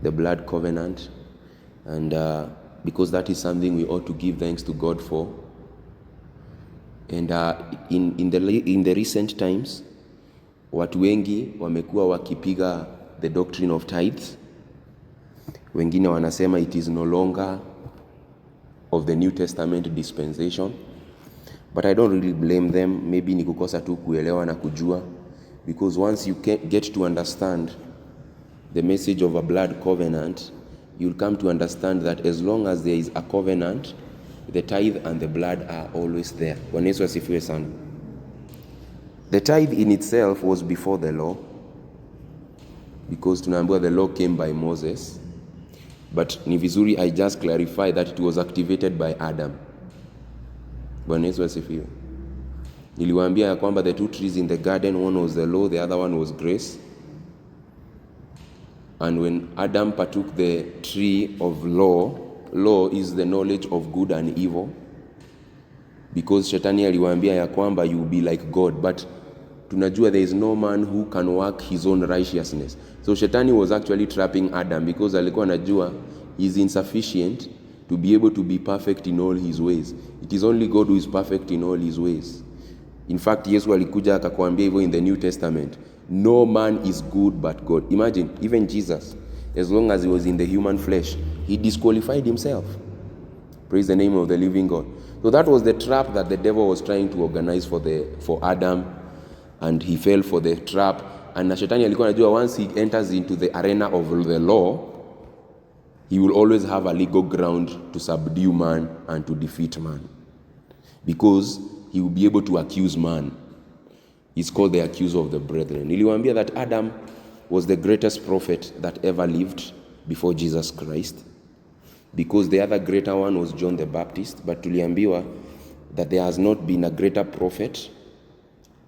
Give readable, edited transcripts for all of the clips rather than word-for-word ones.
the blood covenant, and because that is something we ought to give thanks to God for. And in the recent times, watu wengi wamekuwa wakipiga the doctrine of tithe. Wengine wanasema it is no longer of the New Testament dispensation, but I don't really blame them. Maybe ni kukosa tu kuelewa na kujua, because once you get to understand the message of a blood covenant, you'll come to understand that as long as there is a covenant, the tithe and the blood are always there. Bwana Yesu asifiwe sana. The tithe in itself was before the law, because tunaambiwa the law came by Moses, but ni vizuri I just clarify that it was activated by Adam. Bwana Yesu asifiwe. Niliwaambia ya kwamba the two trees in the garden, one was the law, the other one was grace. And when Adam partook the tree of law is the knowledge of good and evil, because Shetani aliwaambia ya kwamba you will be like God, but tunajua there is no man who can work his own righteousness. So Shetani was actually trapping Adam, because alikuwa anajua he is insufficient to be able to be perfect in all his ways. It is only God who is perfect in all his ways. In fact, Yesu alikuja akakwambia hivyo in the New Testament. No man is good but God. Imagine, even Jesus, as long as he was in the human flesh, he disqualified himself. Praise the name of the living God. So that was the trap that the devil was trying to organize for Adam, and he fell for the trap. And Shetani alikuwa anajua once he enters into the arena of the law, he will always have a legal ground to subdue man and to defeat man, because he will be able to accuse man. He's called the accuser of the brethren. Niliwaambia that Adam was the greatest prophet that ever lived before Jesus Christ, because the other greater one was John the Baptist, but tuliambiwa that there has not been a greater prophet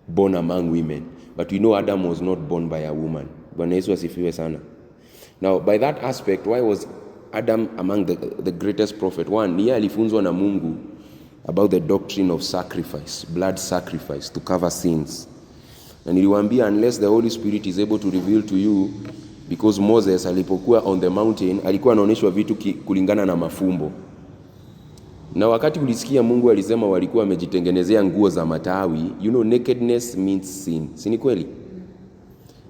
born among women. But we know Adam was not born by a woman. Bwana Yesu asifiwe sana. Now, by that aspect, why was Adam among the greatest prophet? One, yeye alifunzwa na Mungu about the doctrine of sacrifice, blood sacrifice to cover sins. Na niliwaambia unless the Holy Spirit is able to reveal to you, because Moses alipokuwa on the mountain alikuwa anaonyeshwa vitu kulingana na mafumbo. Na wakati ulisikia Mungu alisema walikuwa wamejitengenezea nguo za matawi, you know nakedness means sin. Si ni kweli?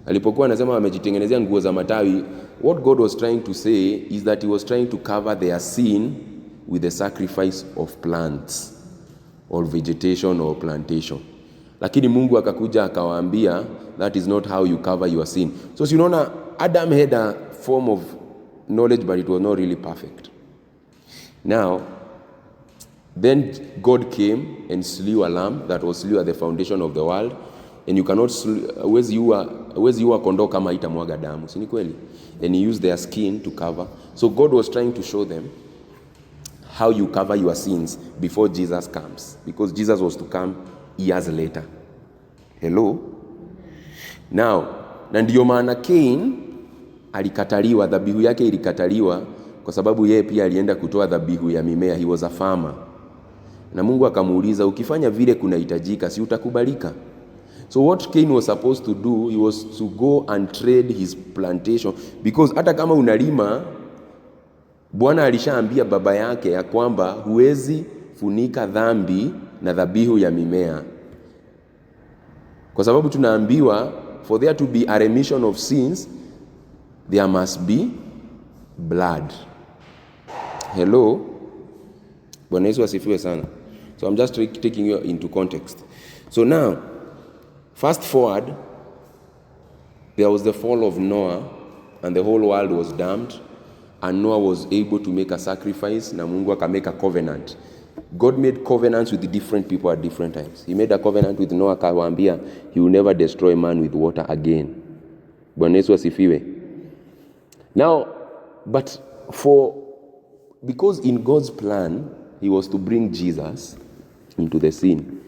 Alipokuwa anasema wamejitengenezea nguo za matawi, what God was trying to say is that he was trying to cover their sin with the sacrifice of plants or vegetation or plantation. Lakini Mungu akakuja akawaambia that is not how you cover your sin. So unaona Adam had a form of knowledge, but it was not really perfect. Now, then God came and slew a lamb that was slew at the foundation of the world, and you cannot huwezi ua kondoo kama itamwaga damu, si ni kweli? And he used their skin to cover. So God was trying to show them how you cover your sins before Jesus comes, because Jesus was to come years later. Hello? Now, na ndiyo maana Cain alikataliwa, dhabihu yake ilikataliwa kwa sababu yeye pia alienda kutoa dhabihu ya mimea. He was a farmer. Na Mungu akamuuliza, ukifanya vile kunahitajika, si utakubalika? So what Cain was supposed to do, he was to go and trade his plantation, because hata kama unalima, Bwana alishaambia baba yake ya kwamba huwezi funika dhambi na dhabihu ya mimea. Kwa sababu tunaambiwa for there to be a remission of sins, there must be blood. Hello? Bwana Yesu asifiwe sana. So I'm just taking you into context. So now, fast forward, there was the fall of Noah, and the whole world was damned, and Noah was able to make a sacrifice, na Mungu akamake a covenant. God made covenants with different people at different times. He made a covenant with Noah, akawaambia he will never destroy man with water again. Bwana Yesu asifiwe. Now, but because in God's plan, he was to bring Jesus into the scene,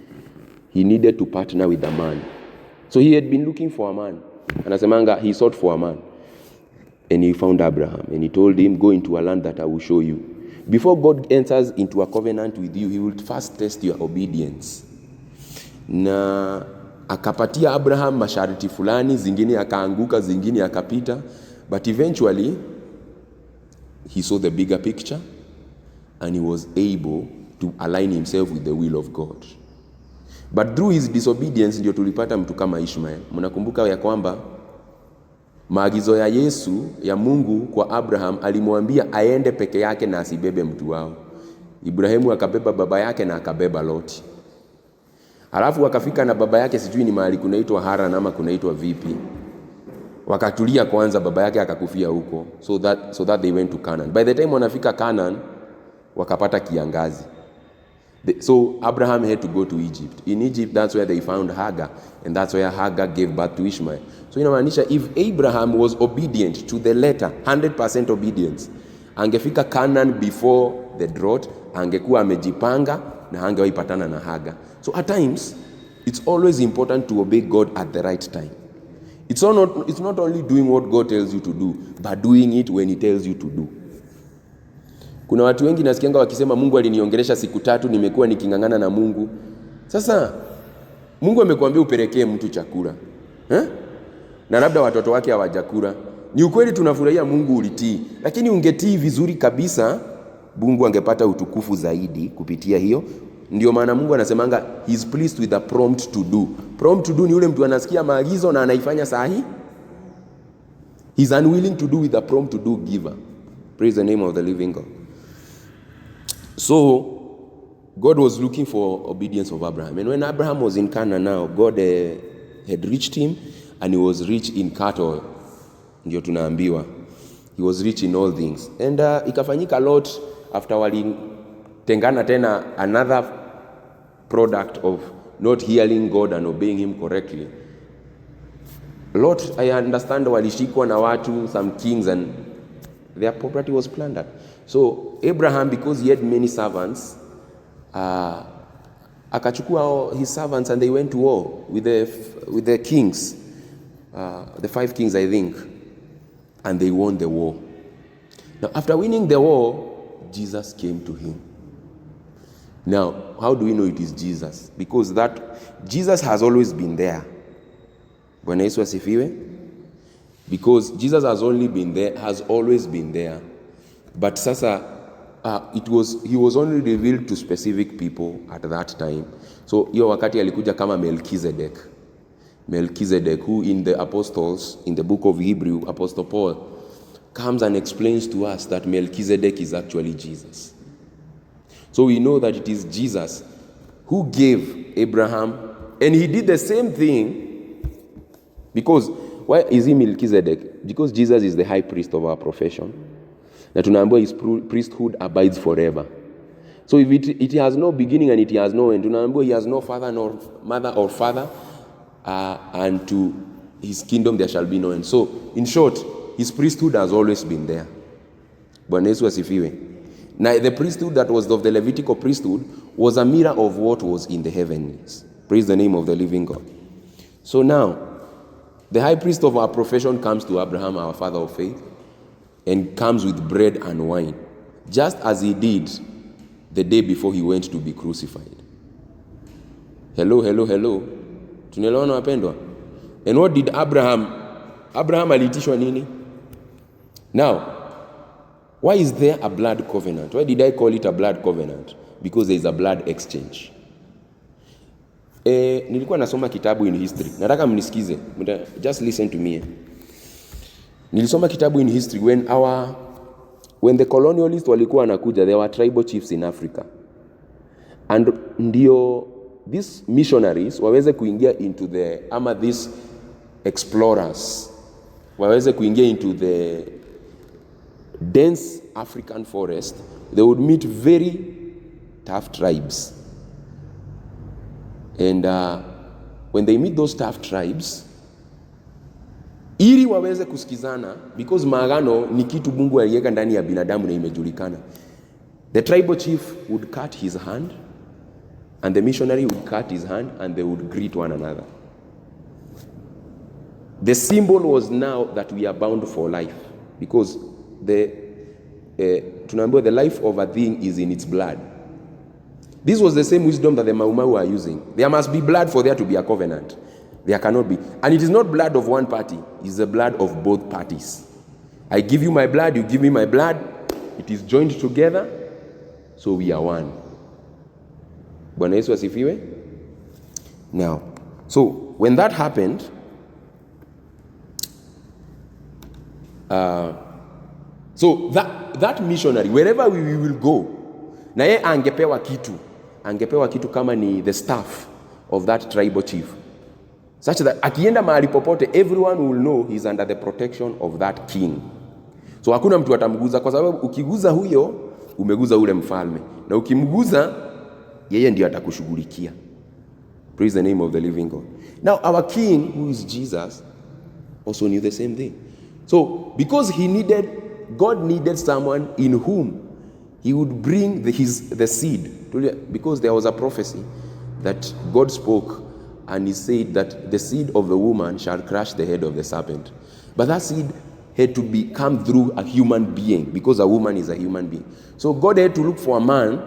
he needed to partner with a man. So he had been looking for a man. Anasemanga, he sought for a man. And he found Abraham. And he told him, go into a land that I will show you. Before God enters into a covenant with you, he will first test your obedience. Na akapatia Abraham masharti fulani, zingine akaanguka, zingine akapita. But eventually, he saw the bigger picture and he was able to align himself with the will of God. But through his disobedience ndio tulipata mtu kama Ishmael. Mnakumbuka ya kwamba maagizo ya Yesu ya Mungu kwa Abraham alimwambia aende peke yake na asibebe mtu wao. Ibrahimu akabeba baba yake na akabeba Loti. Halafu wakafika na baba yake, sijui ni mahali kunaitwa Haran ama kunaitwa vipi. Wakatulia kwanza, baba yake akakufia huko. So that they went to Canaan. By the time wanafika Canaan, wakapata kiangazi. So Abraham had to go to Egypt. In Egypt, that's where they found Hagar. And that's where Hagar gave birth to Ishmael. So inamaanisha, if Abraham was obedient to the letter, 100% obedience, angefika Canaan before the drought, angekuwa amejipanga na hangewahi patana na Hagar. So at times, it's always important to obey God at the right time. It's not only doing what God tells you to do, but doing it when he tells you to do. Kuna watu wengi nasikianga wakisema Mungu aliniongelesha siku 3 nimekuwa nikingangana na Mungu. Sasa Mungu amekuambia upelekee mtu chakula. Na labda watoto wake hawajakula. Ni ukweli tunafurahia Mungu ulitii, lakini ungetii vizuri kabisa, Mungu angepata utukufu zaidi kupitia hiyo. Ndio maana Mungu anasemanga he's pleased with the prompt to do. Prompt to do ni ule mtu anasikia maagizo na anaifanya sahi. He's unwilling to do with the prompt to do giver. Praise the name of the living God. So God was looking for obedience of Abraham. And when Abraham was in Canaan now, God had reached him, and he was rich in cattle. Ndio tunaambiwa. He was rich in all things. And ikafanyika Lot after tengana tena, another product of not hearing God and obeying him correctly. Lot, I understand, walishikwa na watu, some kings, and their property was plundered. So Abraham, because he had many servants, akachukua his servants and they went to war with the kings, the 5 kings, I think, and they won the war. Now, after winning the war, Jesus came to him. Now, how do we know it is Jesus? Because that Jesus has always been there. Bwana Yesu asifiwe. Because Jesus has always been there. But sasa he was only revealed to specific people at that time. So hiyo wakati alikuja kama Melchizedek, who in the apostles, in the book of Hebrew, Apostle Paul comes and explains to us that Melchizedek is actually Jesus. So we know that it is Jesus who gave Abraham, and he did the same thing. Because why is he Melchizedek? Because Jesus is the high priest of our profession. Na tunaambiwa his priesthood abides forever. So if it has no beginning and it has no end, tunaambiwa he has no father nor mother or father, and to his kingdom there shall be no end. So in short, his priesthood has always been there. Bwana Yesu asifiwe. Now the priesthood that was of the Levitical priesthood was a mirror of what was in the heavens. Praise the name of the living God. So now, the high priest of our profession comes to Abraham, our father of faith, and comes with bread and wine, just as he did the day before he went to be crucified. Hello. Tunaelewana wapendwa? And what did Abraham alitishwa nini? Now, why is there a blood covenant? Why did I call it a blood covenant? Because there is a blood exchange. Nilikuwa nasoma kitabu in history. Nataka mnisikize. Just listen to me. Nilisoma kitabu in history when the colonialists walikuwa wanakuja, there were tribal chiefs in Africa. And ndio these missionaries waweze kuingia into these explorers waweze kuingia into the dense African forest, they would meet very tough tribes. And when they meet those tough tribes, ili waweze kusikizana, because maagano ni kitu Mungu aliweka ndani ya binadamu na imejulikana. The tribal chief would cut his hand, and the missionary would cut his hand, and they would greet one another. The symbol was now that we are bound for life, because the life of a thing is in its blood. This was the same wisdom that the Maumau are using. There must be blood for there to be a covenant. There cannot be. And it is not blood of one party. It is the blood of both parties. I give you my blood, you give me my blood. It is joined together, so we are one. Bwana Yesu asifiwe. Now, so when that happened, so that missionary, wherever we will go, na yeye angepewa kitu kama ni the staff of that tribal chief, such that akienda mahali popote, everyone will know he's under the protection of that king. So hakuna mtu atamguza, kwa sababu ukiguza huyo umeguza ule mfalme, na ukimguza yeye ndiye atakushughulikia. Praise the name of the living God. Now our king, who is Jesus, also knew the same thing. So because God needed someone in whom he would bring the seed, because there was a prophecy that God spoke, and he said that the seed of the woman shall crush the head of the serpent. But that seed had to come through a human being, because a woman is a human being. So God had to look for a man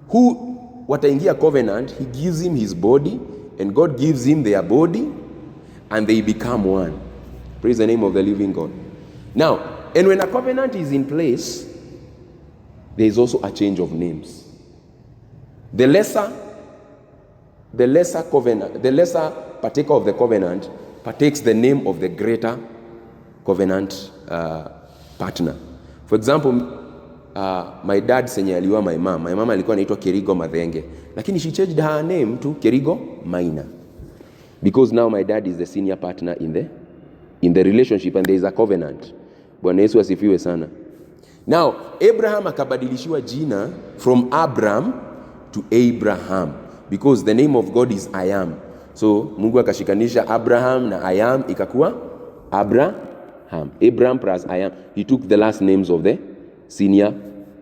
who, wataingia covenant, he gives him his body, and God gives him their body, and they become one. Praise the name of the living God. Now, and when a covenant is in place, there is also a change of names. The lesser covenant, the lesser partaker of the covenant partakes the name of the greater covenant partner. For example, my dad senye aliwa my mom alikuwa anaitwa Kerigo Madhenge, lakini she changed her name to Kerigo Maina, because now my dad is the senior partner in the relationship, and there is a covenant. Bwana Yesu asifiwe sana. Now Abraham akabadilishiwa jina from Abram to Abraham, because the name of God is I am. So Mungu akashikanisha Abraham na I am, ikakuwa Abraham plus I am. He took the last names of the senior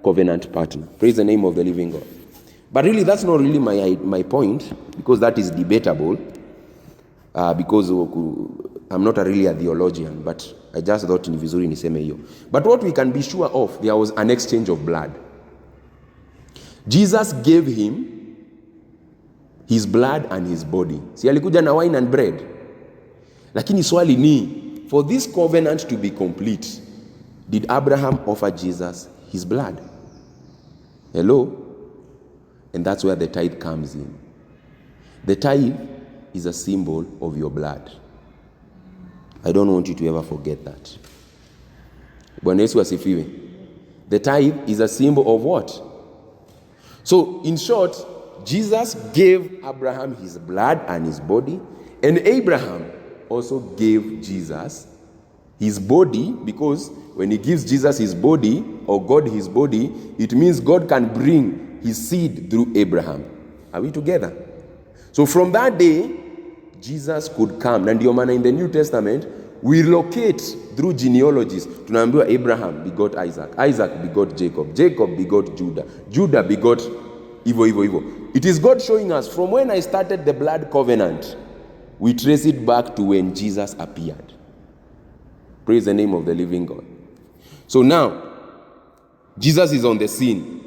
covenant partner. Praise the name of the living God. But really, that's not really my point, because that is debatable, because I'm not really a theologian, but I just thought ni vizuri niseme hiyo. But what we can be sure of, there was an exchange of blood. Jesus gave him his blood and his body. Si alikuja na wine and bread. Lakini swali ni, for this covenant to be complete, did Abraham offer Jesus his blood? Hello? And that's where the tithe comes in. The tithe is a symbol of your blood. I don't want you to ever forget that. Bwana Yesu asifiwe. The tithe is a symbol of what? So, in short, Jesus gave Abraham his blood and his body, and Abraham also gave Jesus his body, because when he gives Jesus his body, or God his body, it means God can bring his seed through Abraham. Are we together? So from that day, Jesus could come. And ndio maana in the New Testament, we locate through genealogies. Tunaambiwa Abraham begot Isaac. Isaac begot Jacob. Jacob begot Judah. Judah begot Ivo. It is God showing us from when I started the blood covenant, we trace it back to when Jesus appeared. Praise the name of the living God. So now, Jesus is on the scene.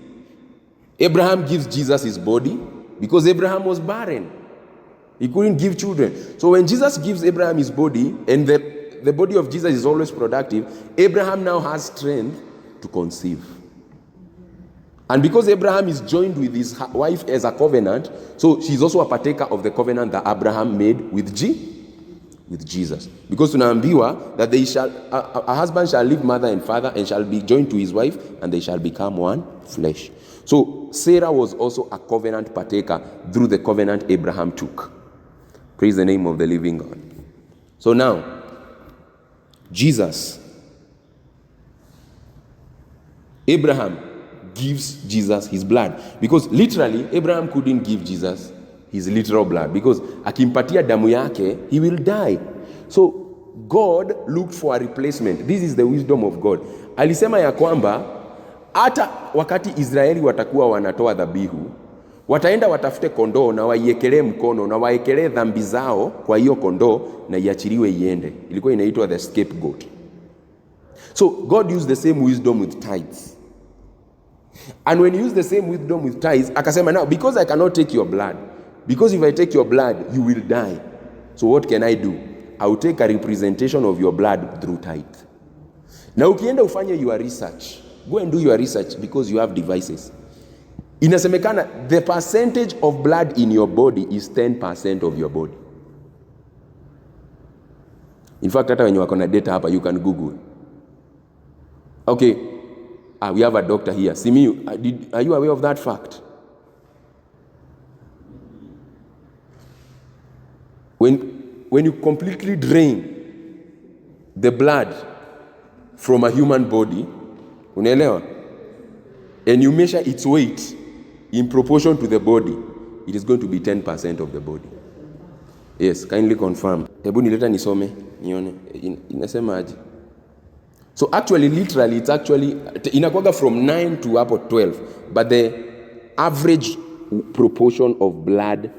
Abraham gives Jesus his body because Abraham was barren. He couldn't give children. So when Jesus gives Abraham his body, and the body of Jesus is always productive, Abraham now has strength to conceive. And because Abraham is joined with his wife as a covenant, so she's also a partaker of the covenant that Abraham made with Jesus. Because tunaambiwa that a husband shall leave mother and father and shall be joined to his wife, and they shall become one flesh. So Sarah was also a covenant partaker through the covenant Abraham took. Praise the name of the living God. So now, Abraham gives Jesus his blood, because literally Abraham couldn't give Jesus his literal blood, because akimpatia damu yake he will die. So God looked for a replacement. This is the wisdom of God. Alisema ya kwamba hata wakati Israeli watakuwa wanatoa dhabihu, wataenda watafute kondoo na waiekelee mkono na waekelee dhambi zao kwa hiyo kondoo na iachiliwe iende. Ilikuwa inaitwa the scapegoat. So God used the same wisdom with tithes. And when he used the same wisdom with tithes, akasema, now because I cannot take your blood, because if I take your blood, you will die. So what can I do? I will take a representation of your blood through tithe. Na ukienda ufanye your research, Go and do your research because you have devices. Inasemekana the percentage of blood in your body is 10% of your body. In fact, hata when you are on data hapa, you can Google. Okay, we have a doctor here. Simiyu, are you aware of that fact? When you completely drain the blood from a human body, unaelewa, and you measure its weight in proportion to the body, it is going to be 10% of the body. Yes, kindly confirm. Hebu nileta nisome nione inasema aje. So actually, literally, it's actually inakuwaga from 9 to about 12, but the average proportion of blood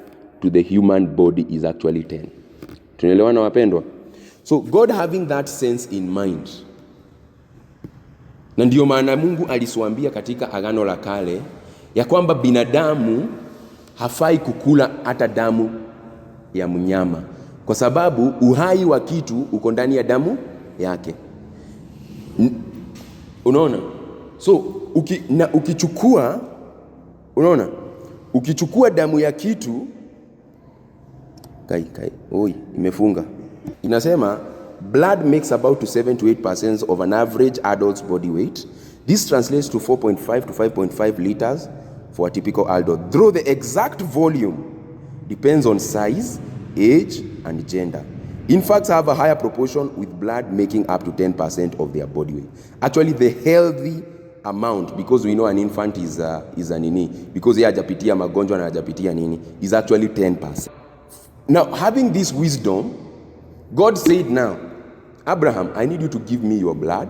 to the human body is actually 10. Tunaelewana wapendwa? So God having that sense in mind, na ndio maana Mungu alisuambia katika Agano la Kale ya kwamba binadamu hafai kukula hata damu ya mnyama, kwa sababu uhai wa kitu uko ndani ya damu yake. Unaona? So ukichukua, unaona, ukichukua damu ya kitu imefunga. Inasema blood makes about 7 to 8% of an average adult's body weight. This translates to 4.5 to 5.5 liters for a typical adult. Though the exact volume depends on size, age, and gender. Infants have a higher proportion, with blood making up to 10% of their body weight. Actually, the healthy amount, because we know an infant is a nini, because yeye hajapitia magonjwa na hajapitia nini, is actually 10%. Now, having this wisdom, God said, now, Abraham, I need you to give me your blood,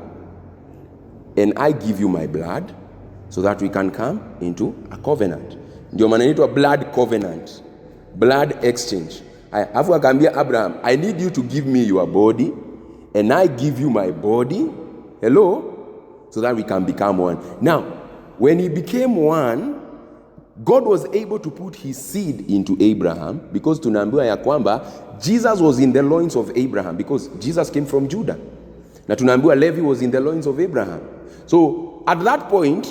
and I give you my blood, so that we can come into a covenant. Ndio maana inaitwa blood covenant, blood exchange. Afu akaambia Abraham, I need you to give me your body, and I give you my body, hello, so that we can become one. Now, when he became one, God was able to put his seed into Abraham, because tunaambiwa ya kwamba Jesus was in the loins of Abraham, because Jesus came from Judah. Na tunaambiwa Levi was in the loins of Abraham. So at that point,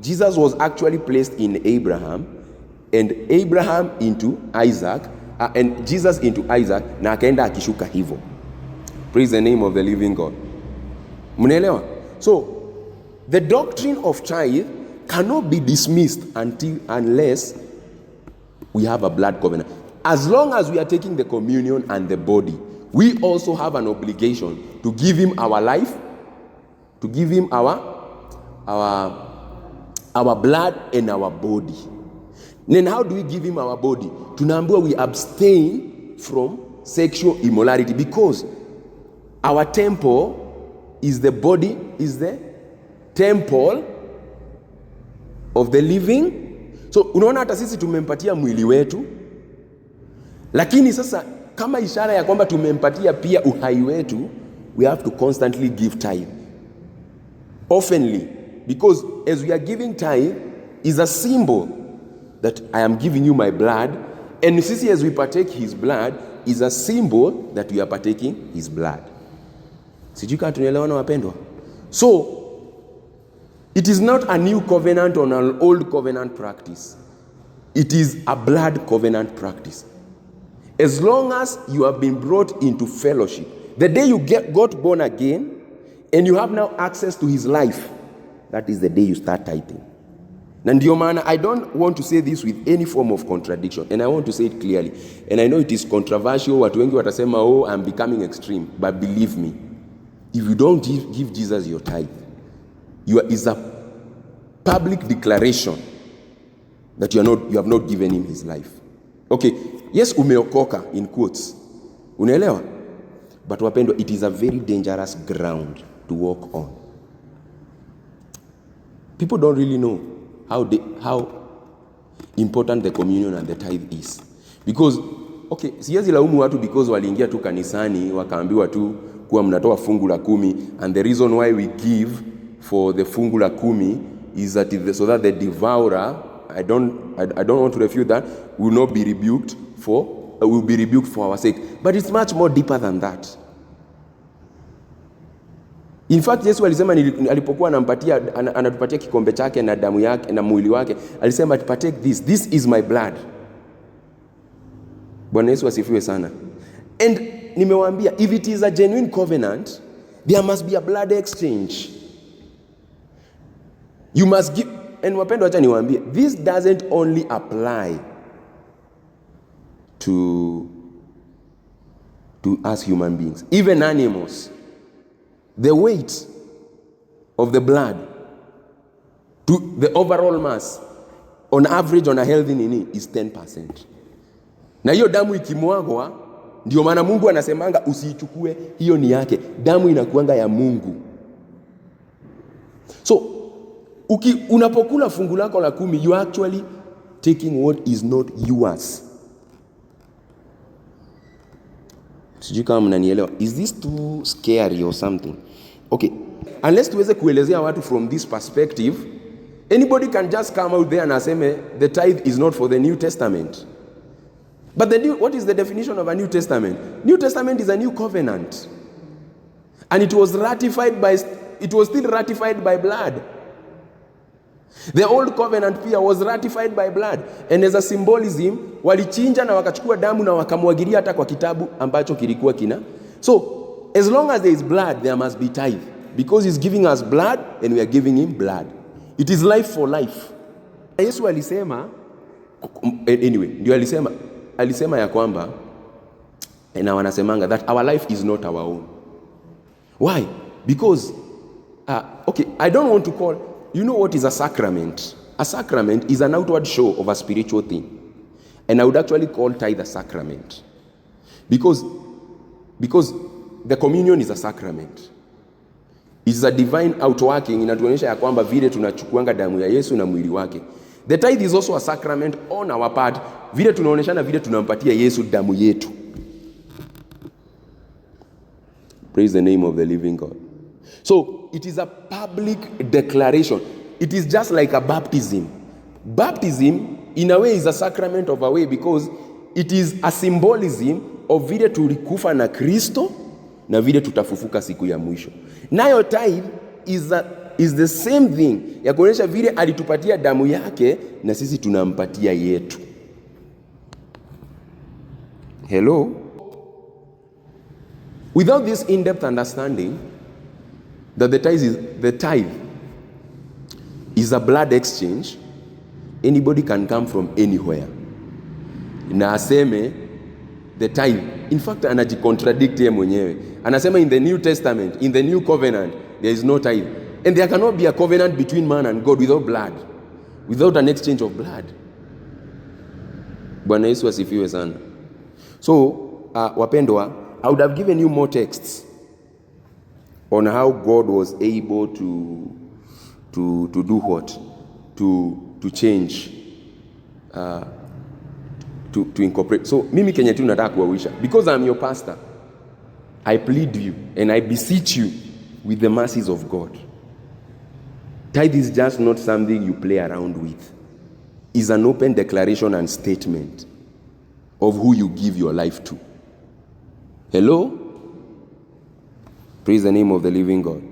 Jesus was actually placed in Abraham, and Abraham into Isaac, and Jesus into Isaac, na akaenda akishuka hivyo. Praise the name of the living God. Mnaelewa? So the doctrine of tithe cannot be dismissed unless we have a blood covenant. As long as we are taking the communion and the body, we also have an obligation to give him our life, to give him our blood and our body. Then how do we give him our body? Tunaambiwa we abstain from sexual immorality, because our temple is the body, is the temple of the living. So unaona hata sisi tumempatia mwili wetu, lakini sasa kama ishara ya kwamba tumempatia pia uhai wetu, we have to constantly give tithe oftenly, because as we are giving tithe is a symbol that I am giving you my blood, and sisi as we partake his blood is a symbol that we are partaking his blood. Sijui kama tunaelewana wapendwa? So it is not a new covenant or an old covenant practice. It is a blood covenant practice. As long as you have been brought into fellowship, the day you got born again and you have now access to his life, that is the day you start tithing. Na ndio maana I don't want to say this with any form of contradiction, and I want to say it clearly. And I know it is controversial. Watu wengi watasema, oh, I'm becoming extreme. But believe me, if you don't give Jesus your tithe, is a public declaration that you have not given him his life. Okay, yes, umeokoka in quotes. Unaelewa? But wapendwa, it is a very dangerous ground to walk on. People don't really know how important the communion and the tithe is. Because, okay, siwezi laumu watu because waliingia tu kanisani wakaambiwa tu kuwa mnatoa fungu la 10, and the reason why we give for the fungu la 10 is that so that the devourer, I don't want to refute that, will be rebuked for our sake. But it's much more deeper than that. In fact, Yesu alisema alipokuwa anatupatia kikombe chake na damu yake na mwili wake, alisema partake this. This is my blood. Bwana Yesu asifiwe sana. And nimewaambia, if it is a genuine covenant, there must be a blood exchange. You must give. And wapendwa, acha niwaambie, this doesn't only apply to us human beings, even animals. The weight of the blood to the overall mass on average on a healthy nini is 10%. Na hiyo damu ikimwagwa, ndio maana Mungu anasemanga usiichukue, hiyo ni yake. Damu inakuanga ya Mungu. So unapokula fungu lako la 10, you are actually taking what is not yours. Sijui kama mnanielewa. Is this too scary or something? Okay. Unless tuweze kuelezea watu from this perspective, anybody can just come out there and aseme the tithe is not for the New Testament. But what is the definition of a New Testament? New Testament is a new covenant. And it was still ratified by blood. The old covenant pia was ratified by blood. And as a symbolism, walichinja na wakachukua damu na wakamwagilia hata kwa kitabu ambacho kilikuwa kina. So, as long as there is blood, there must be tithe. Because he's giving us blood and we are giving him blood. It is life for life. Yesu alisema, anyway, ndio alisema ya kwamba, na wanasemanga that our life is not our own. Why? Because, okay, I don't want to call, you know what is a sacrament? A sacrament is an outward show of a spiritual thing. And I would actually call tithe a sacrament. Because the communion is a sacrament. It's a divine outworking, inatuonyesha ya kwamba vile tunachukuanga damu ya Yesu na mwili wake. The tithe is also a sacrament on our part. Vile tunaonyeshana vile tunampatia Yesu damu yetu. Praise the name of the living God. So, it is a public declaration. It is just like a baptism. Baptism, in a way, is a sacrament of a way because it is a symbolism of vile tulikufa na Kristo na vile tutafufuka siku ya mwisho. Nayo tithe is the same thing, ya kuonyesha vile alitupatia damu yake na sisi tunampatia yetu. Hello? Without this in-depth understanding that the tithe is a blood exchange, anybody can come from anywhere na aseme the tithe. In fact, anajicontradict yeye mwenyewe. Anasema in the New Testament, in the New Covenant, there is no tithe. And there cannot be a covenant between man and God without blood, without an exchange of blood. Bwana Yesu asifiwe sana. So, wapendwa, I would have given you more texts on how God was able to do what? To change, to incorporate. So, mimi kenye tu nataka kuwawisha. Because I'm your pastor, I plead you and I beseech you with the mercies of God. Tithe is just not something you play around with. It's an open declaration and statement of who you give your life to. Hello? Praise the name of the living God.